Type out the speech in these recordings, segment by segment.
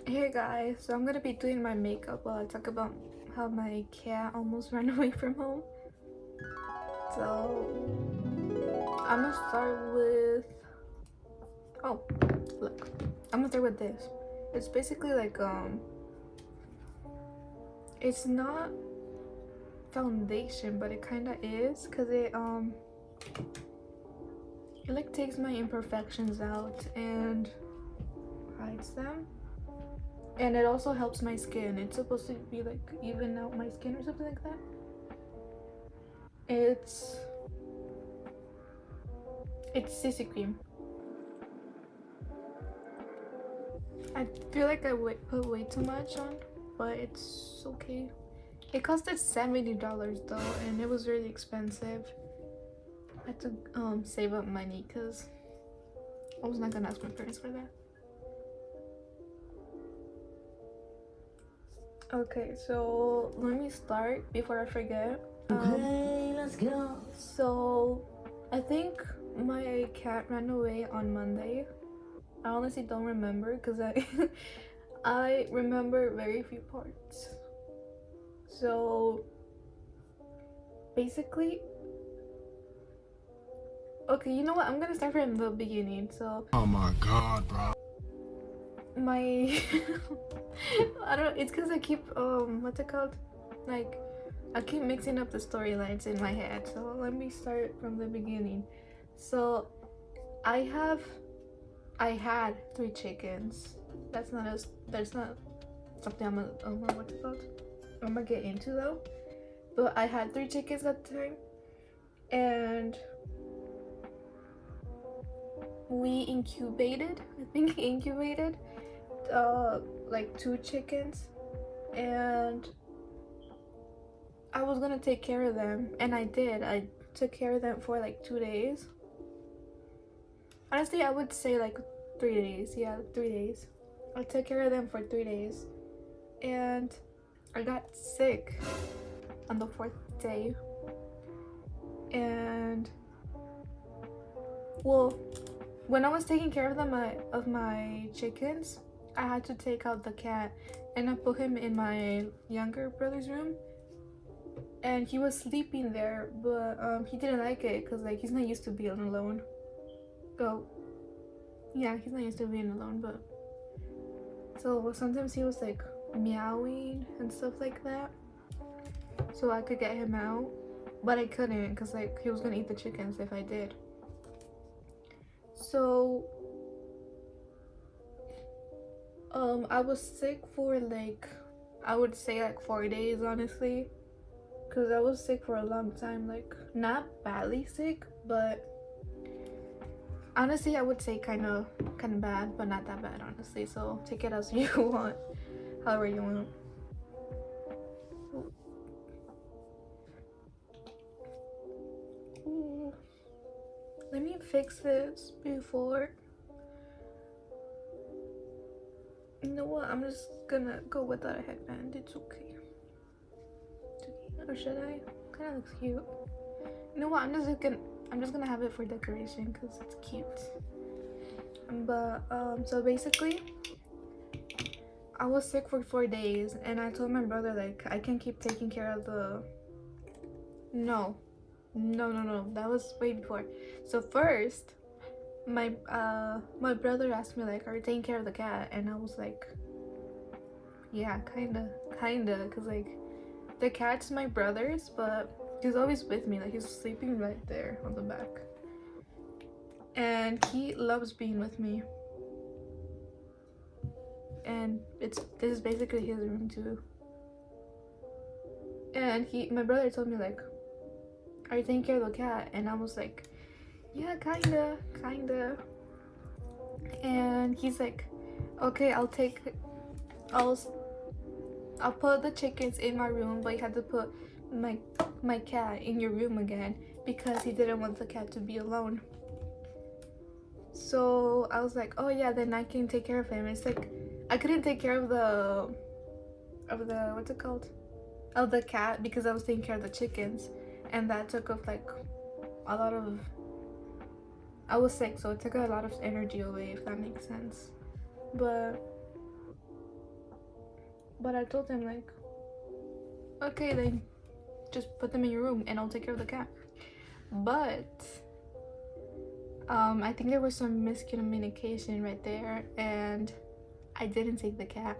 Hey guys, so I'm gonna be doing my makeup while I talk about how my cat almost ran away from home. So I'm gonna start with oh look, I'm gonna start with this. It's basically like it's not foundation, but it kinda is, cause it like takes my imperfections out and hides them. And it also helps my skin. It's supposed to be like even out my skin or something like that. It's CC cream. I feel like I put way too much on, but it's okay. It costed $70 though, and it was really expensive. I had to save up money because I was not gonna ask my parents for that. Okay, so let me start before I forget. Okay, let's go. So I think my cat ran away on Monday. I honestly don't remember because I remember very few parts. So basically, okay, you know what? I'm gonna start from the beginning. So Oh my god, bro. my I don't. It's because I keep what's it called? Like I keep mixing up the storylines in my head. So let me start from the beginning. So I had 3 chickens. That's not something what's it called? I'm gonna get into though. But I had 3 chickens at the time, and we incubated. I think incubated like 2 chickens, and I was gonna take care of them, and I did. I took care of them for like 2 days. Honestly, I would say like 3 days. Yeah, 3 days. I took care of them for 3 days, and I got sick on the 4th day. And well, when I was taking care of my chickens, I had to take out the cat, and I put him in my younger brother's room, and he was sleeping there, but he didn't like it because like he's not used to being alone. Oh, yeah, he's not used to being alone, but so sometimes he was like meowing and stuff like that, so I could get him out, but I couldn't because like he was gonna eat the chickens if I did. So I was sick for like, I would say like 4 days, honestly, because I was sick for a long time. Like not badly sick, but honestly I would say kind of bad, but not that bad, honestly. So take it as you want, however you want. Ooh. Let me fix this before. You know what? I'm just gonna go without a headband. It's okay. Or should I? Kind of looks cute. You know what? I'm just gonna have it for decoration because it's cute. But so basically, I was sick for 4 days, and I told my brother like I can keep taking care of the. No, that was way before. So first, my brother asked me like, "Are you taking care of the cat?" And I was like, "Yeah, kinda," because like the cat's my brother's, but he's always with me. Like he's sleeping right there on the back, and he loves being with me. And this is basically his room too. And my brother told me like, "Are you taking care of the cat?" And I was like, "Yeah, kinda." And he's like, "Okay, I'll put the chickens in my room, but you had to put my cat in your room again because he didn't want the cat to be alone." So I was like, "Oh yeah, then I can take care of him." It's like I couldn't take care of the what's it called? Of the cat because I was taking care of the chickens, and that took up like a lot of. I was sick, so it took a lot of energy away, if that makes sense. But But I told him like, okay, then just put them in your room and I'll take care of the cat. But I think there was some miscommunication right there, and I didn't take the cat.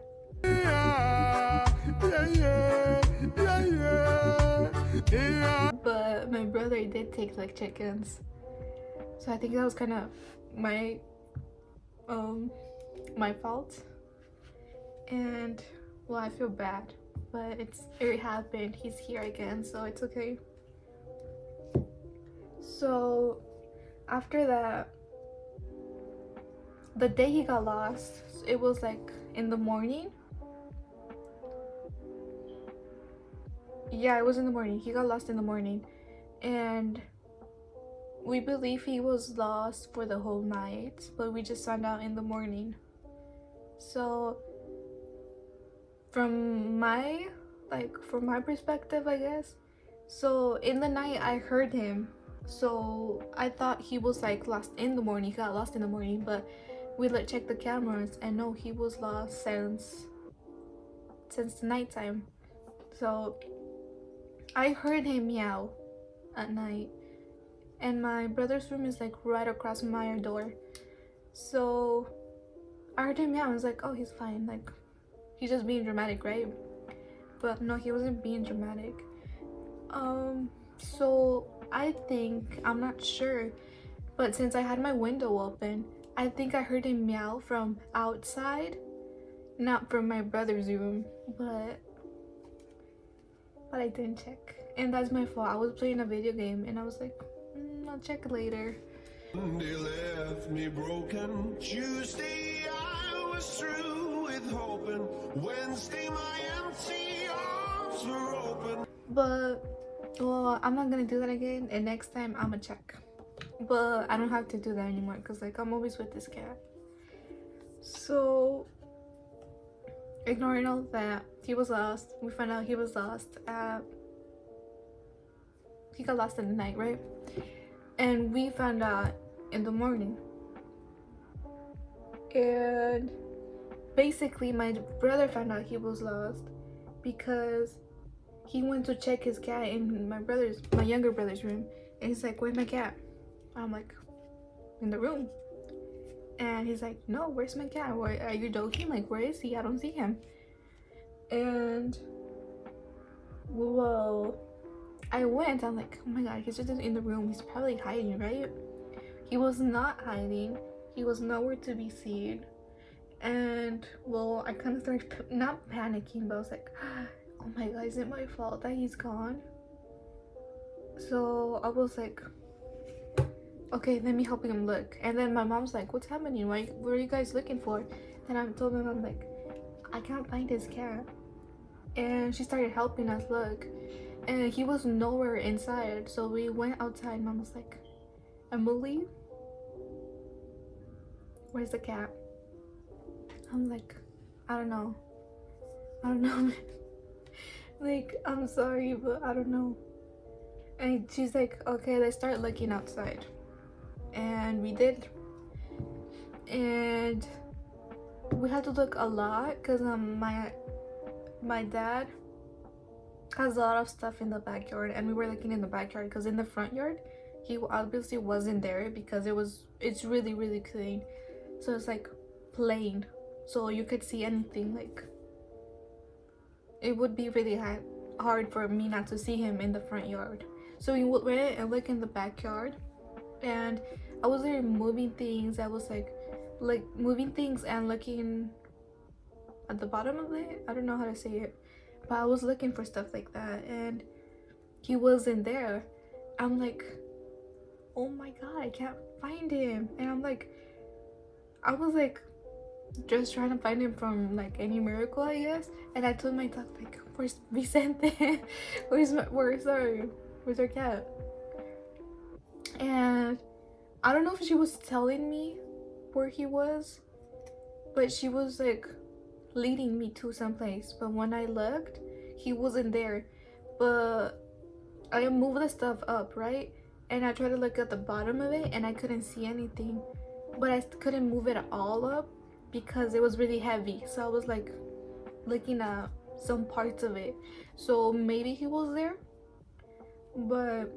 But my brother did take like chickens, so I think that was kind of my my fault. And well, I feel bad, but it happened. He's here again, so it's okay. So after that, the day he got lost, it was like in the morning. Yeah, it was in the morning. He got lost in the morning, and we believe he was lost for the whole night, but we just found out in the morning. So from my perspective, I guess, so in the night I heard him, so I thought he was like lost in the morning. He got lost in the morning, but we checked the cameras, and no, he was lost since the nighttime. So I heard him meow at night, and my brother's room is like right across from my door. So I heard him meow. I was like, oh, he's fine, like he's just being dramatic, right? But no, he wasn't being dramatic. So I think, I'm not sure, but since I had my window open, I think I heard him meow from outside, not from my brother's room, but I didn't check, and that's my fault. I was playing a video game and I was like, I'll check later. Monday left me broken. Tuesday I was through with hoping. Wednesday my empty arms were open. But well, I'm not gonna do that again, and next time I'm gonna check. But I don't have to do that anymore because like I'm always with this cat. So ignoring all that, he was lost. We found out he was lost he got lost in the night, right? And we found out in the morning. And basically my brother found out he was lost because he went to check his cat in my younger brother's room, and he's like, where's my cat? I'm like, in the room. And he's like, no, where's my cat? Why are you joking? Like, where is he? I don't see him. And well, I went. I'm like, oh my god, he's just in the room. He's probably hiding, right? He was not hiding. He was nowhere to be seen. And well, I kind of started not panicking, but I was like, oh my god, is it my fault that he's gone? So I was like, okay, let me help him look. And then my mom's like, what's happening? What are you guys looking for? And I told them, I'm like, I can't find his cat. And she started helping us look, and he was nowhere inside. So we went outside. Mom was like, Emily, where's the cat? I'm like, I don't know. Like, I'm sorry, but I don't know. And she's like, okay, let's start looking outside. And we did. And we had to look a lot because my dad has a lot of stuff in the backyard, and we were looking in the backyard because in the front yard he obviously wasn't there because it's really, really clean. So it's like plain, so you could see anything. Like, it would be really hard for me not to see him in the front yard. So we went and looked in the backyard, and I was there moving things. I was like moving things and looking at the bottom of it. I don't know how to say it, but I was looking for stuff like that, and he wasn't there. I'm like, oh my god, I can't find him. And I was like just trying to find him from like any miracle, I guess. And I told my dog, like, where's Vicente? where's our cat? And I don't know if she was telling me where he was, but she was like leading me to someplace. But when I looked, he wasn't there. But I moved the stuff up, right? And I tried to look at the bottom of it, and I couldn't see anything. But I couldn't move it all up because it was really heavy. So I was like, looking at some parts of it, so maybe he was there. But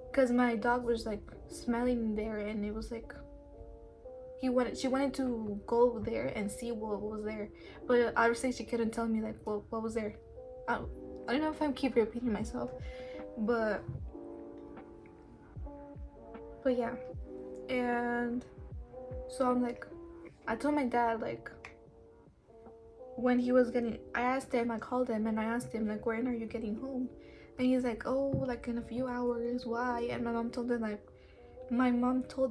because my dog was like smelling there, and it was like she wanted to go there and see what was there, but obviously she couldn't tell me like what was there. I, I don't know if I keep repeating myself, but yeah. And so I'm like, I told my dad like when he was getting, I called him and I asked him like, when are you getting home? And he's like, oh, like in a few hours. Why? And my mom told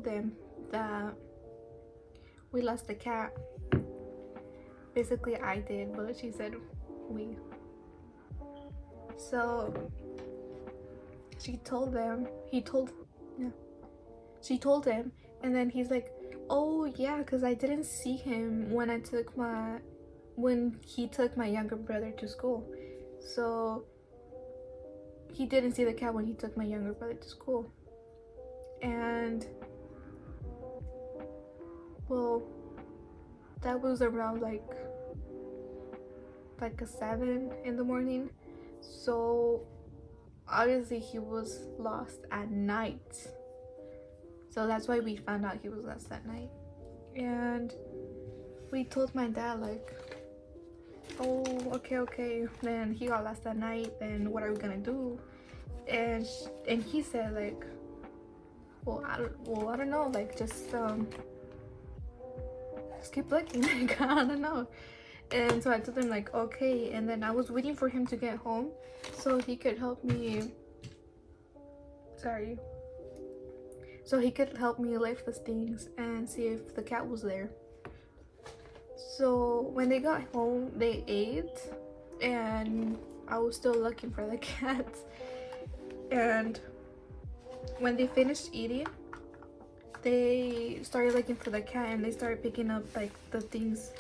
them that we lost the cat. Basically I did, but she said we. So she told them, she told him, and then he's like, oh yeah, because I didn't see him when he took my younger brother to school. So he didn't see the cat when he took my younger brother to school. And well, that was around like a 7 in the morning. So obviously he was lost at night. So that's why we found out he was lost that night. And we told my dad like, oh, okay, then he got lost that night, then what are we gonna do? And he said like, well I don't know, like just keep looking. Like I don't know. And so I told him like, okay. And then I was waiting for him to get home so he could help me lift the things and see if the cat was there. So when they got home, they ate, and I was still looking for the cat. And when they finished eating, they started looking for the cat, and they started picking up like the things,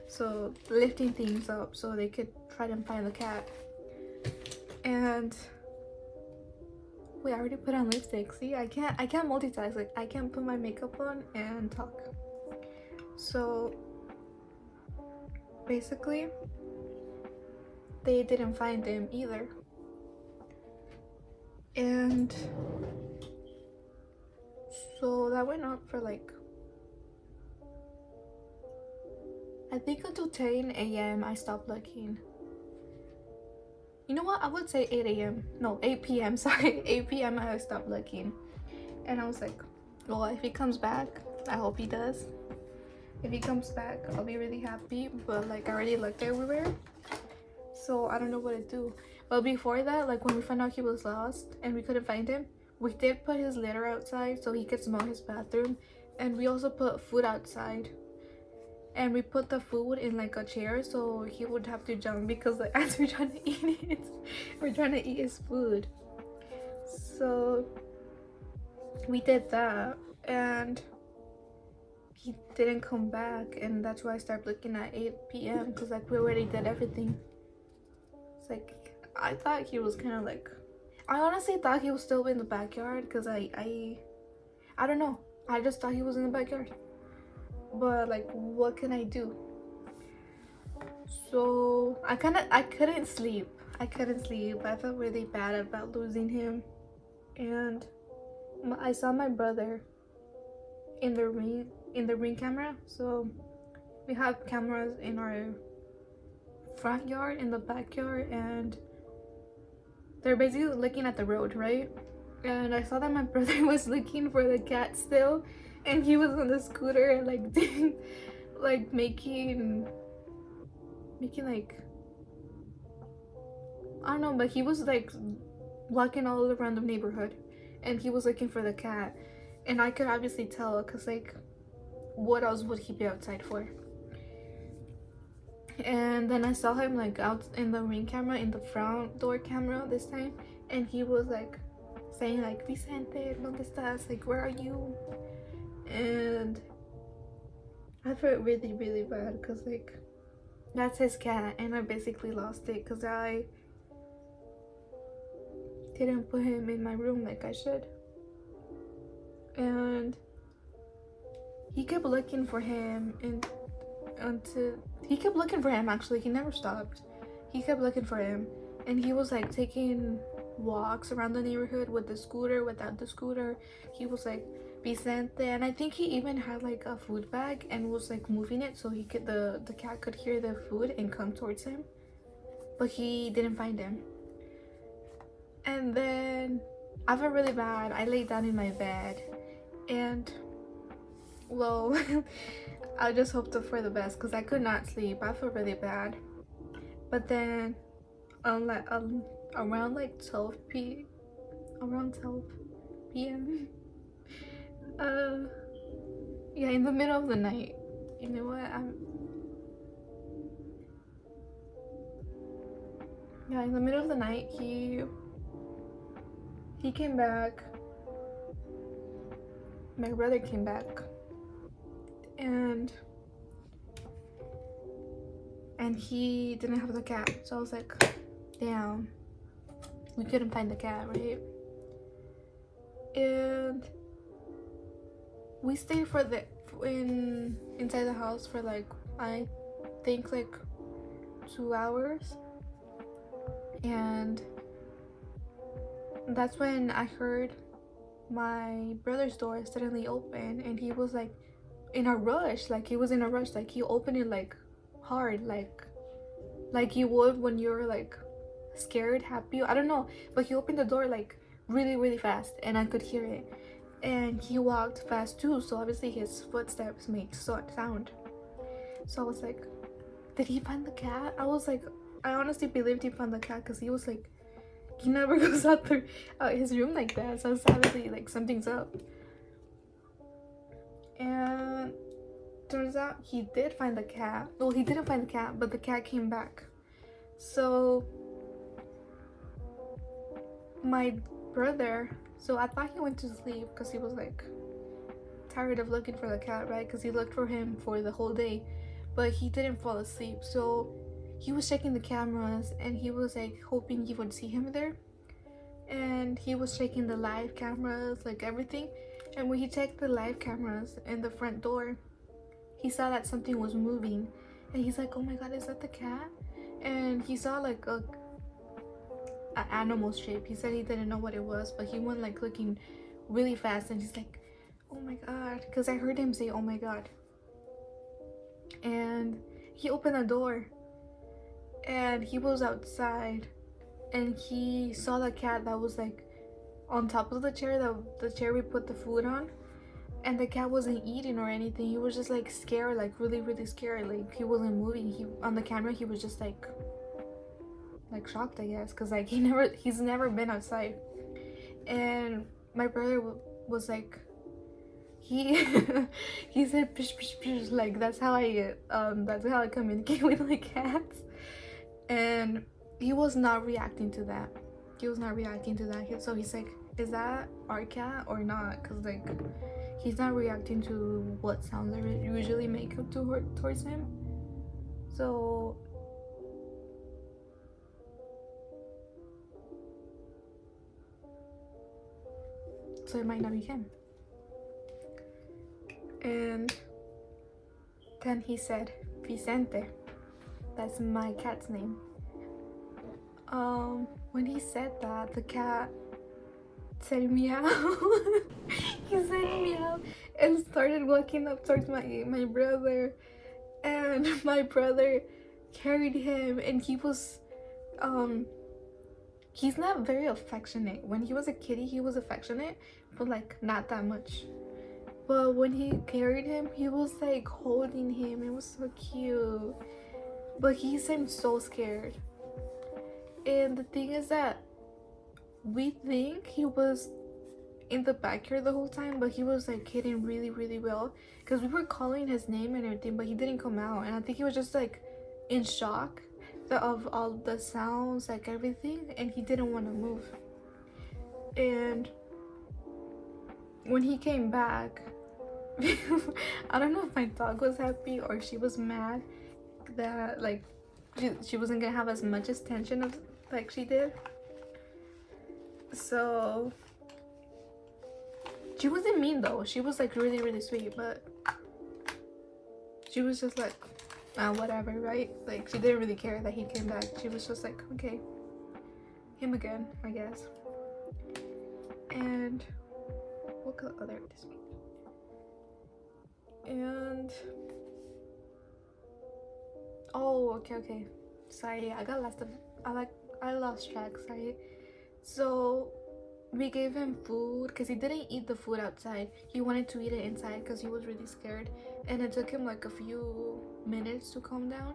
so lifting things up so they could try to find the cat. And wait, I already put on lipstick. See, I can't multitask. Like I can't put my makeup on and talk. So basically they didn't find him either. And so that went on for like, I think until 10 a.m. I stopped looking. You know what? I would say 8 a.m. No, 8 p.m. Sorry, 8 p.m. I stopped looking. And I was like, well, if he comes back, I hope he does. If he comes back, I'll be really happy. But like I already looked everywhere, so I don't know what to do. But before that, like when we found out he was lost and we couldn't find him, we did put his litter outside so he could smell his bathroom. And we also put food outside. And we put the food in like a chair so he would have to jump, because like as we're trying to eat it, we're trying to eat his food. So we did that, and he didn't come back, and that's why I started looking at 8 p.m. because like we already did everything. It's like I thought he was kind of like, I honestly thought he was still in the backyard, because I don't know, I just thought he was in the backyard. But like what can I do? So I couldn't sleep. I felt really bad about losing him. And I saw my brother in the ring camera. So we have cameras in our front yard, in the backyard, and they're basically looking at the road, right? And I saw that my brother was looking for the cat still, and he was on the scooter and like like making like, I don't know, but he was like walking all around the neighborhood and he was looking for the cat. And I could obviously tell, because like what else would he be outside for? And then I saw him like out in the ring camera, in the front door camera this time, and he was like saying like, Vicente, ¿dónde estás? Like, where are you? And I felt really, really bad, because like that's his cat, and I basically lost it because I didn't put him in my room like I should. And he kept looking for him, and until he kept looking for him. Actually, he never stopped. He kept looking for him, and he was like taking walks around the neighborhood with the scooter, without the scooter. He was like Vicente, and I think he even had like a food bag and was like moving it so he could the cat could hear the food and come towards him, but he didn't find him. And then I felt really bad. I laid down in my bed, and well, I just hoped for the best because I could not sleep. I felt really bad. But then around like 12 p.m. Yeah, in the middle of the night. You know what? Yeah, in the middle of the night, he came back. My brother came back, and he didn't have the cat. So I was like, damn, we couldn't find the cat, right? And we stayed inside the house for like, I think like 2 hours, and that's when I heard my brother's door suddenly open, and he was like in a rush. Like he was in a rush. Like he opened it like hard, like you would when you're like scared, happy, I don't know, but he opened the door like really really fast, and I could hear it. And he walked fast too, so obviously his footsteps make sound. So I was like, did he find the cat? I honestly believed he found the cat, because he was like, he never goes out his room like that. So obviously like something's up. And turns out he did find the cat. Well, he didn't find the cat, but the cat came back. So my brother, so I thought he went to sleep because he was like tired of looking for the cat, right? Because he looked for him for the whole day, but he didn't fall asleep. So he was checking the cameras, and he was like hoping he would see him there. And he was checking the live cameras, like everything. And when he checked the live cameras in the front door, he saw that something was moving, and he's like, oh my god, is that the cat? And he saw like an animal shape. He said he didn't know what it was, but he went like looking really fast, and he's like, oh my god, because I heard him say oh my god. And he opened the door, and he was outside, and he saw the cat that was like on top of the chair, the chair we put the food on. And the cat wasn't eating or anything. He was just like scared, like really really scared. Like he wasn't moving. He on the camera he was just like shocked, I guess, because like he's never been outside. And my brother was like, he he said pish pish pish, like that's how I communicate with my cats. And he was not reacting to that. So he's like, is that our cat or not? Because like he's not reacting to what sounds I usually make towards him. So it might not be him. And then he said, Vicente. That's my cat's name. When he said that, the cat said meow. He said meow and started walking up towards my brother, and my brother carried him, and he was he's not very affectionate. When he was a kitty, he was affectionate, but like not that much. But when he carried him, he was like holding him. It was so cute, but he seemed so scared. And the thing is that we think he was in the backyard the whole time, but he was like hidden really really well, because we were calling his name and everything, but he didn't come out. And I think he was just like in shock of all the sounds, like everything, and he didn't want to move. And when he came back, I don't know if my dog was happy or she was mad that like she wasn't gonna have as much attention as like she did. So she wasn't mean though. She was like really really sweet, but she was just like, whatever, right? Like, she didn't really care that he came back. She was just like, okay, him again, I guess. And what could other this week? And oh, okay. Sorry, I lost track. Sorry. So we gave him food because he didn't eat the food outside. He wanted to eat it inside because he was really scared, and it took him like a few minutes to calm down.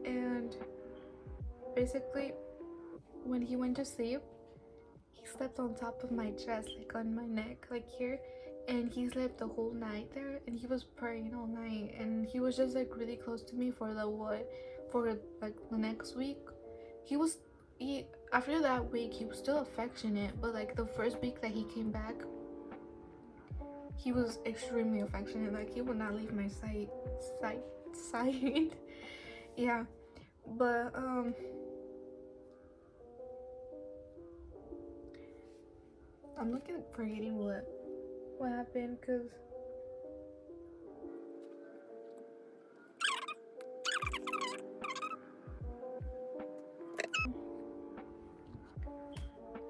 And basically, when he went to sleep, he slept on top of my chest, like on my neck, like here, and he slept the whole night there, and he was praying all night, and he was just like really close to me for like the next week. He after that week he was still affectionate, but like the first week that he came back, he was extremely affectionate. Like, he would not leave my side. Yeah, but I'm looking forgetting what happened, because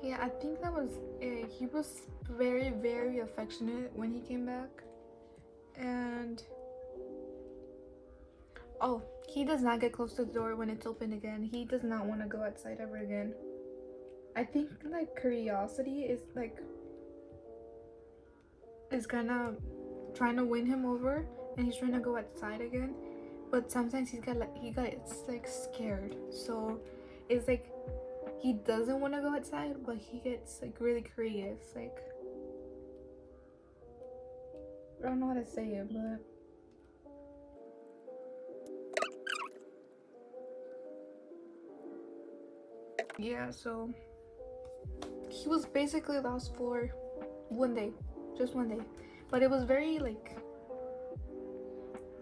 yeah, I think that was it. He was very, very affectionate when he came back. And oh, he does not get close to the door when it's open again. He does not want to go outside ever again. I think like curiosity is kind of trying to win him over, and he's trying to go outside again. But sometimes he gets like scared, so it's like he doesn't want to go outside, but he gets like really curious. Like, I don't know how to say it, but yeah. So he was basically lost for one day, just one day, but it was very like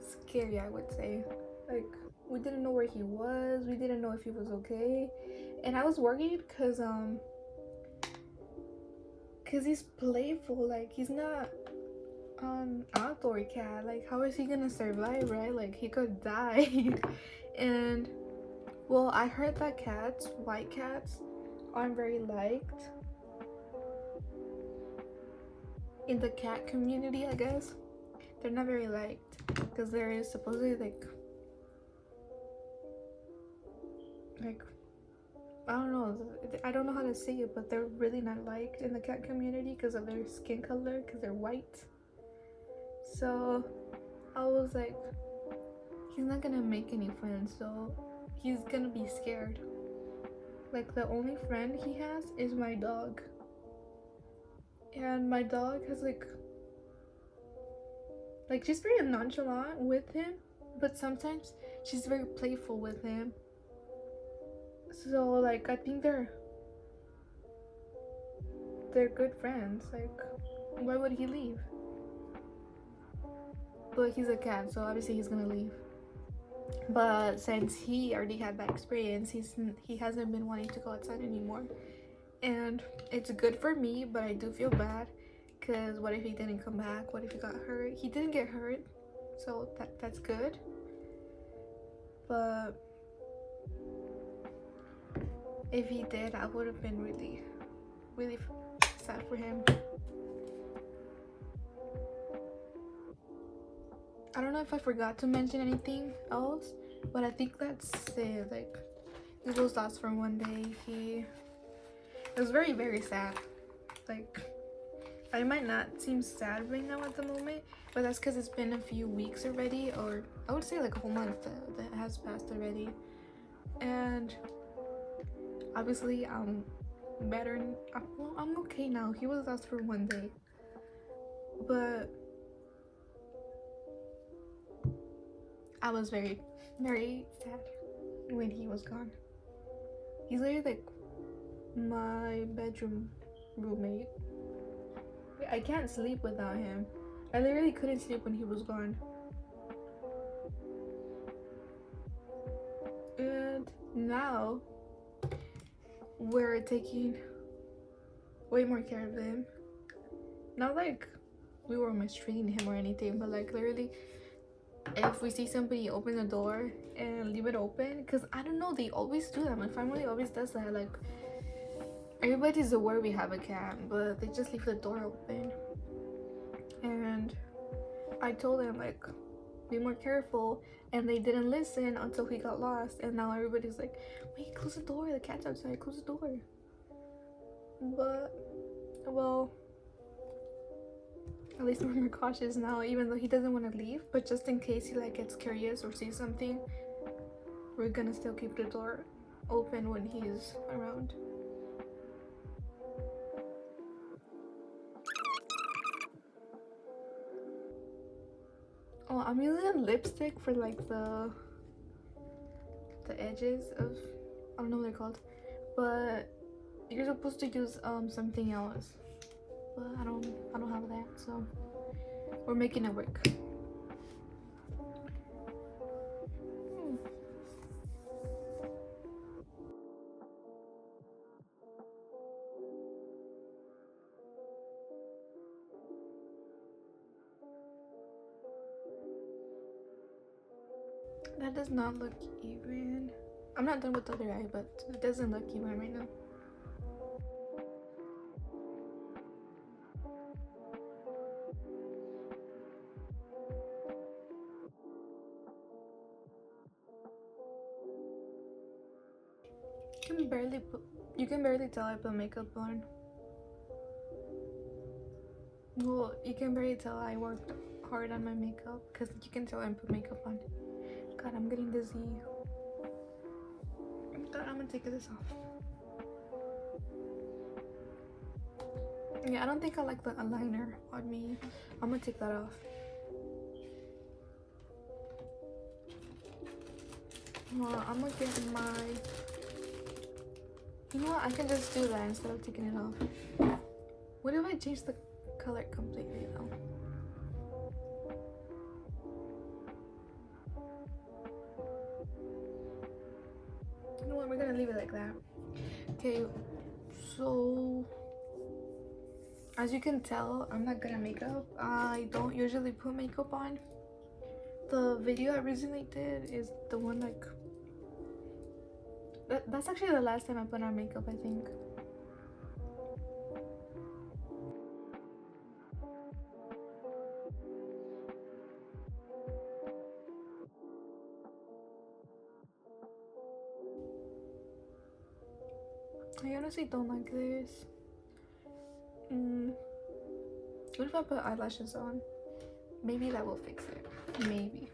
scary, I would say. Like, we didn't know where he was, we didn't know if he was okay, and I was worried because he's playful. Like, he's not an outdoor cat. Like, how is he gonna survive, right? Like, he could die. And well, I heard that white cats aren't very liked in the cat community, I guess. They're not very liked because there is supposedly like I don't know how to say it, but they're really not liked in the cat community because of their skin color, because they're white. So I was like, he's not gonna make any friends, so he's gonna be scared. Like, the only friend he has is my dog, and my dog has like she's very nonchalant with him, but sometimes she's very playful with him. So like, I think they're good friends. Like, why would he leave? But he's a cat, so obviously he's gonna leave. But since he already had that experience, he hasn't been wanting to go outside anymore, and it's good for me. But I do feel bad, because what if he didn't come back? What if he got hurt? He didn't get hurt, so that's good. But if he did, I would have been really, really sad for him. I don't know if I forgot to mention anything else, but I think that's it. Like, it was lost for one day. It was very, very sad. Like, I might not seem sad right now at the moment, but that's because it's been a few weeks already, or I would say like a whole month that has passed already. And obviously I'm better. I'm okay now. He was lost for one day, but I was very, very sad when he was gone. He's literally like my bedroom roommate. I can't sleep without him. I literally couldn't sleep when he was gone. And now we're taking way more care of him. Not like we were mistreating him or anything, but like, literally if we see somebody open the door and leave it open, because I don't know, they always do that. My family always does that. Like, everybody's aware we have a cat, but they just leave the door open. And I told them, like, be more careful, and they didn't listen until he got lost. And now everybody's like, wait, close the door, the cat's outside, close the door. But, well, at least we're more cautious now, even though he doesn't want to leave. But just in case he like gets curious or sees something, we're gonna still keep the door open when he's around. Oh, I'm using lipstick for like the edges of, I don't know what they're called, but you're supposed to use something else, but I don't have that, so we're making it work. That does not look even. I'm not done with the other eye, but it doesn't look even right now. You can barely tell I put makeup on. Well, you can barely tell I worked hard on my makeup because you can tell I put makeup on. God, I'm getting dizzy. God, I'm gonna take this off. Yeah, I don't think I like the eyeliner on me. I'm gonna take that off. Well, I'm gonna get my... You know what? I can just do that instead of taking it off. What if I change the color completely though? You know what? We're gonna leave it like that. Okay, so as you can tell, I'm not good at makeup. I don't usually put makeup on. The video I recently did is the one like... That's actually the last time I put on makeup, I think. I honestly don't like this. What if I put eyelashes on? Maybe that will fix it. Maybe.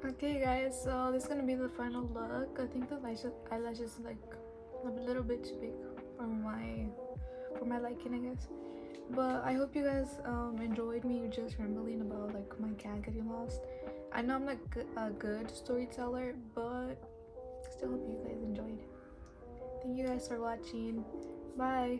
Okay, guys, so this is gonna be the final look. I think the eyelashes like a little bit too big for my liking, I guess. But I hope you guys enjoyed me just rambling about like my cat getting lost. I know I'm not a good storyteller, but I still hope you guys enjoyed. Thank you guys for watching. Bye.